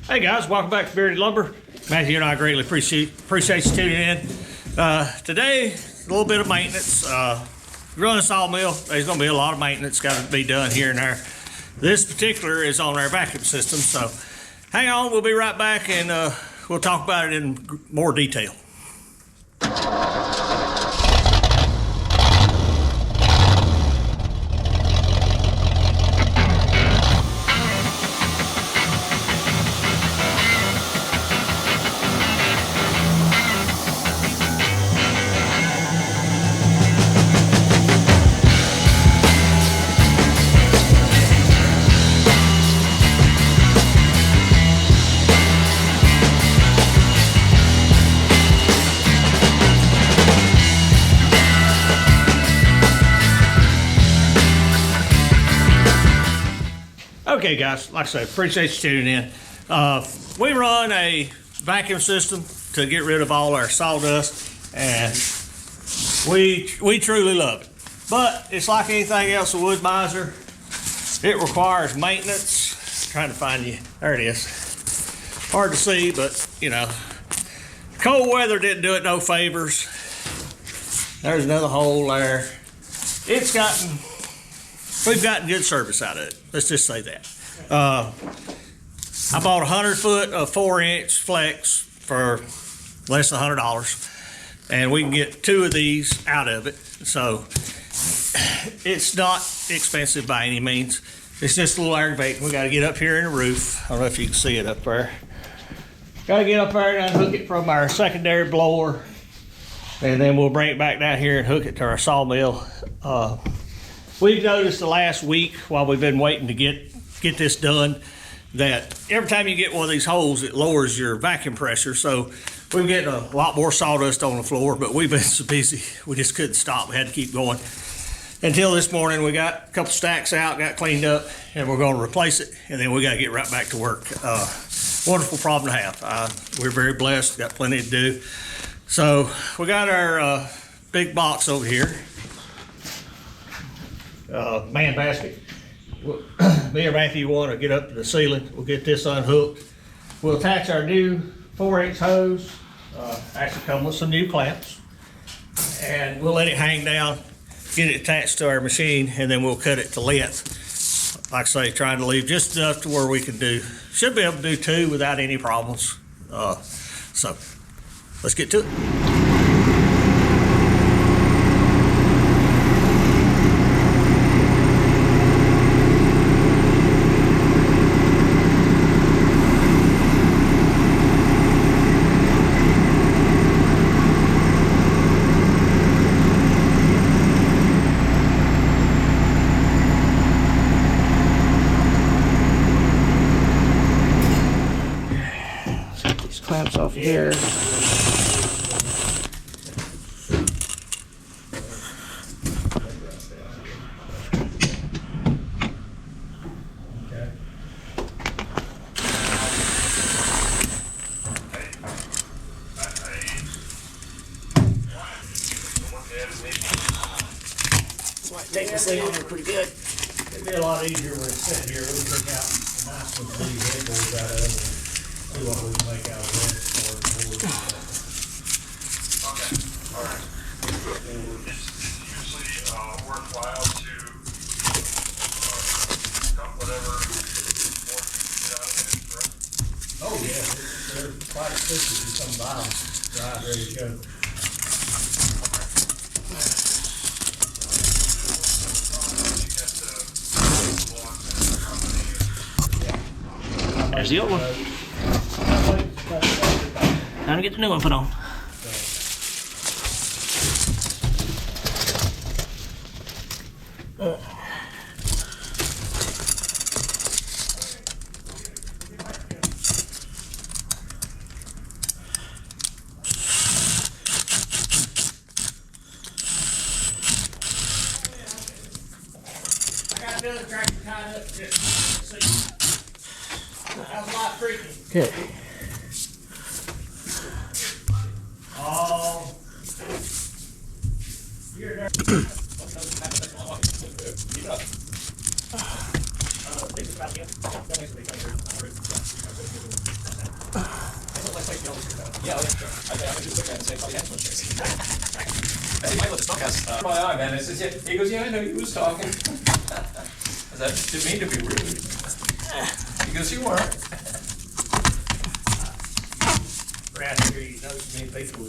Hey guys, welcome back to Bearded Lumber. Matthew and I greatly appreciate you tuning in. Today, a little bit of maintenance. Running a sawmill, there's going to be a lot of maintenance got to be done here and there. This particular is on our vacuum system, so hang on, we'll be right back and we'll talk about it in more detail. Okay guys, like I said, appreciate you tuning in. We run a vacuum system to get rid of all our sawdust, and we truly love it. But it's like anything else with wood miser. It requires maintenance. I'm trying to find you. There it is. Hard to see, but you know, cold weather didn't do it no favors. There's another hole there. We've gotten good service out of it. Let's just say that. I bought 100 foot of 4-inch flex for less than $100, and we can get 2 of these out of it. So it's not expensive by any means. It's just a little aggravating. We got to get up here in the roof. I don't know if you can see it up there. Got to get up there and unhook it from our secondary blower, and then we'll bring it back down here and hook it to our sawmill. We've noticed the last week while we've been waiting to get this done that every time you get one of these holes, it lowers your vacuum pressure. So we're getting a lot more sawdust on the floor, but we've been so busy, we just couldn't stop. We had to keep going. Until this morning, we got a couple stacks out, got cleaned up, and we're going to replace it, and then we got to get right back to work. Wonderful problem to have. We're very blessed, got plenty to do. So we got our big box over here. Man basket. Me or Matthew want to get up to the ceiling. We'll get this unhooked. We'll attach our new 4-inch hose. Actually come with some new clamps, and we'll let it hang down, get it attached to our machine, and then we'll cut it to length. Like I say, trying to leave just enough to where we can do. Should be able to do 2 without any problems. So let's get to it. Clamps off here. Take this thing on there pretty good. It'd be a lot easier when it's sitting here. We'll pick out a nice one of these headboards out of it. See what we can make out of it. Okay, all right. It's usually worthwhile to cut whatever more you can get out of it, correct? Oh yeah, they're quite expensive in some vials. Right, ready to go. There's the old one. Time to get the new one put on. I got another tractor tied up. See. That was a lot freaking. Okay. Oh. You're there. Yeah, oh, yeah, sure. I just looked at it and say, probably had some chairs. Hey, Michael, the smoke house. My eye, man. It says, yeah. He goes, yeah, I know he was talking. I said, didn't mean to be rude. He goes, you weren't. Around here, you know, many people.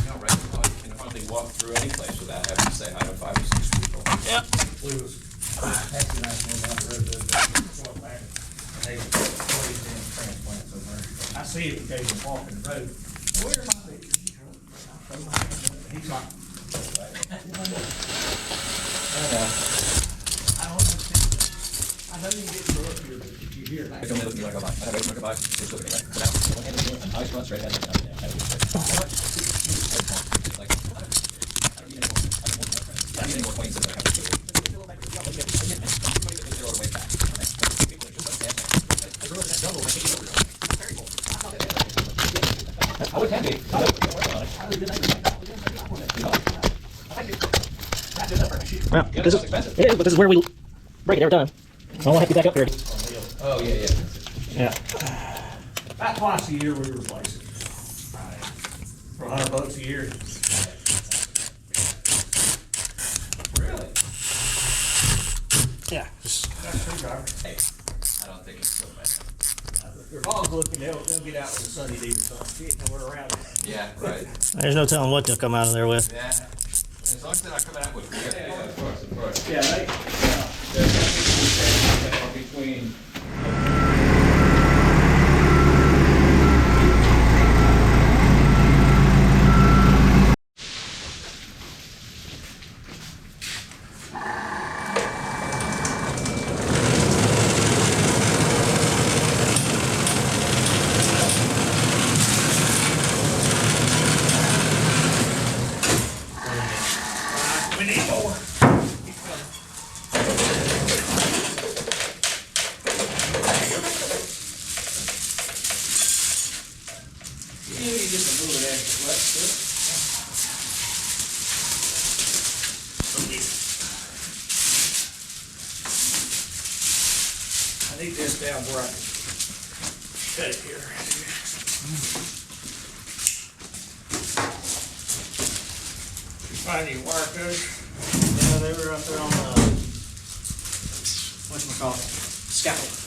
No, right? You can hardly walk through any place without having to say hi to 5 or 6 people. Yep. We was actually nice one down the road, going back, and they always been transplants over there. I see it occasionally walking the road. Where am I? He's like, I don't understand. I know you get through up here, but if you hear that. Don't look at me like a bike. I don't look at a bike. Just look at me like that. One hand is doing, nice run straight ahead. Like, I don't need any more. I don't need any more points than I have to do. Throw it way back. Oh, it can be. Well, this is, it is, but this is where we break it every time. I don't want to have you back up here. Oh, yeah, yeah. Yeah. About twice a year we replace it. For $100 a year. Really? Yeah. That's screwdriver. Hey, I don't think it's so bad. If I was looking, they'll get out with a Sunday D or something. Get nowhere around it. Yeah, right. There's no telling what they'll come out of there with. Yeah. As long as they're not coming out with. Yeah, yeah, of course, of course. Yeah, they, Between. we need more. You need just a little bit extra left to it. I need this down where I can cut it here. Find any wire cutters? Yeah, they were up there on the, whatchamacallit, scaffold.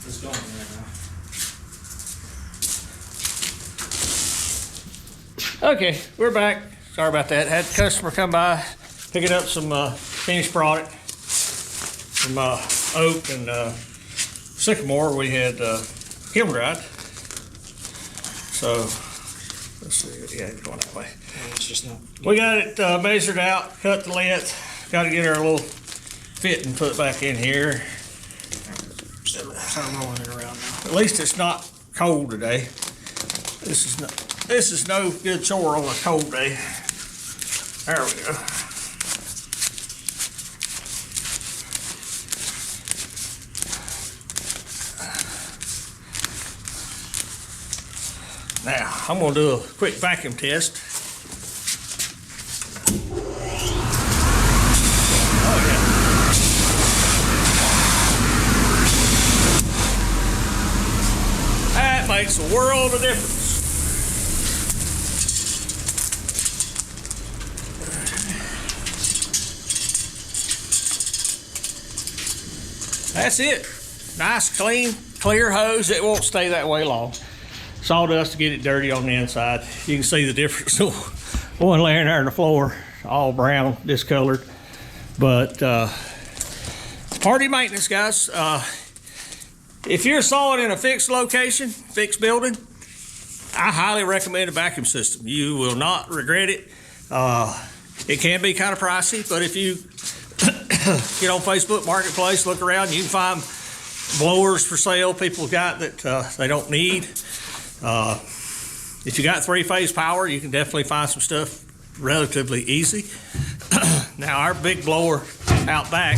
It's going there now. Okay, we're back. Sorry about that. Had a customer come by, picking up some finished product from oak and sycamore. We had kiln dried. So let's see. Yeah, it's going that way. It's just not. We got it measured out, cut the length. Got to get our little fit and put it back in here. I'm rolling it around now. At least it's not cold today. This is no good chore on a cold day. There we go. Now, I'm gonna do a quick vacuum test. Oh, yeah. That makes a world of difference. That's it. Nice, clean, clear hose. It won't stay that way long. Sawdust to get it dirty on the inside. You can see the difference. One laying there on the floor, all brown, discolored. But hardy maintenance, guys. If you're sawing in a fixed location, fixed building, I highly recommend a vacuum system. You will not regret it. It can be kind of pricey, but if you get on Facebook Marketplace, look around, you can find blowers for sale people have got that they don't need. If you got 3-phase power, you can definitely find some stuff relatively easy. Now, our big blower out back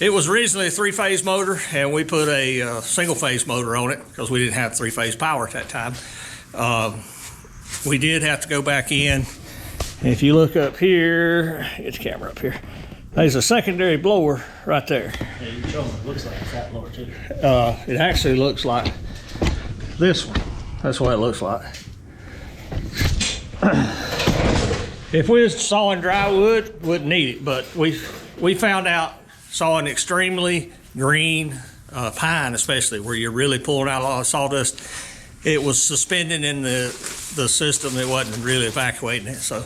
It was originally a 3-phase motor, and we put a single-phase motor on it because we didn't have 3-phase power at that time. We did have to go back in. If you look up here, get the camera up here. There's a secondary blower right there. Yeah, you show them. It looks like it's that blower too. It actually looks like this one. That's what it looks like. If we was sawing dry wood, wouldn't need it, but we found out sawing extremely green pine, especially where you're really pulling out a lot of sawdust, it was suspending in the system. It wasn't really evacuating it. So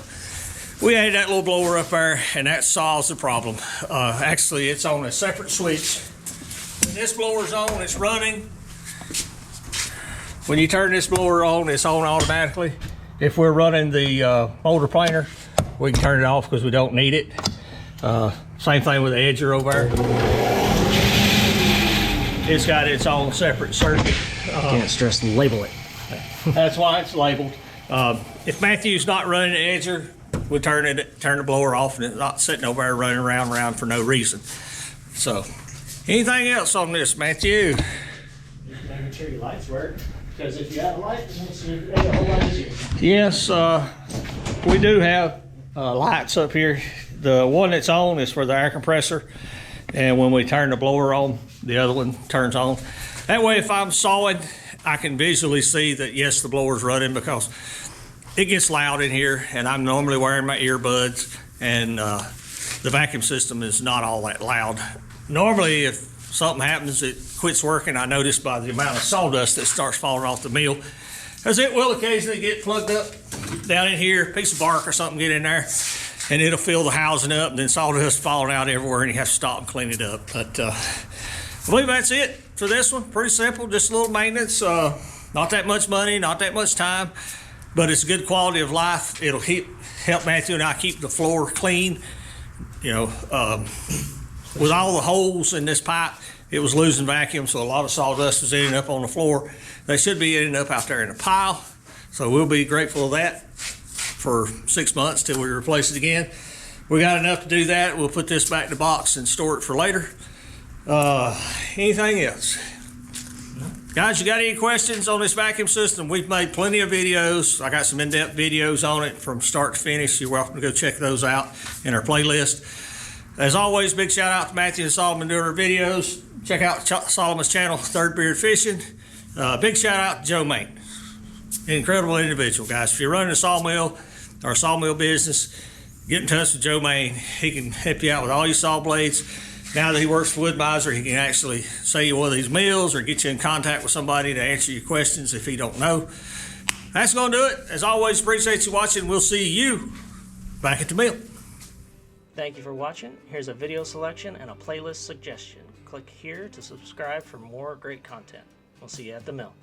we added that little blower up there, and that solves the problem. Actually, it's on a separate switch. When this blower's on, it's running. When you turn this blower on, it's on automatically. If we're running the motor planer, we can turn it off because we don't need it. Same thing with the edger over there. It's got its own separate circuit. Can't stress label it. That's why it's labeled. If Matthew's not running the edger, we turn the blower off, and it's not sitting over there running around for no reason. So, anything else on this, Matthew? Just making sure your lights work. Because if you have a light, it makes it a whole lot easier. Yes, we do have lights up here. The one that's on is for the air compressor, and when we turn the blower on, the other one turns on. That way, if I'm sawing, I can visually see that, yes, the blower's running, because it gets loud in here, and I'm normally wearing my earbuds, and the vacuum system is not all that loud. Normally, if something happens, it quits working. I notice by the amount of sawdust that starts falling off the mill, because it will occasionally get plugged up down in here, a piece of bark or something get in there, and it'll fill the housing up, and then sawdust falling out everywhere, and you have to stop and clean it up. But I believe that's it for this one. Pretty simple, just a little maintenance. Not that much money, not that much time, but it's a good quality of life. It'll help Matthew and I keep the floor clean. You know, with all the holes in this pipe, it was losing vacuum, so a lot of sawdust was ending up on the floor. They should be ending up out there in a pile, so we'll be grateful of that for 6 months till we replace it again. We got enough to do that. We'll put this back in the box and store it for later. Anything else? Guys, you got any questions on this vacuum system? We've made plenty of videos. I got some in-depth videos on it from start to finish. You're welcome to go check those out in our playlist. As always, big shout out to Matthew and Solomon doing our videos. Check out Solomon's channel, Third Beard Fishing. Big shout out to Joe Maine. Incredible individual, guys. If you're running a sawmill or a sawmill business, get in touch with Joe Maine. He can help you out with all your saw blades. Now that he works for Mizer, he can actually sell you one of these mills or get you in contact with somebody to answer your questions if he don't know. That's going to do it. As always, appreciate you watching. We'll see you back at the mill. Thank you for watching. Here's a video selection and a playlist suggestion. Click here to subscribe for more great content. We'll see you at the mill.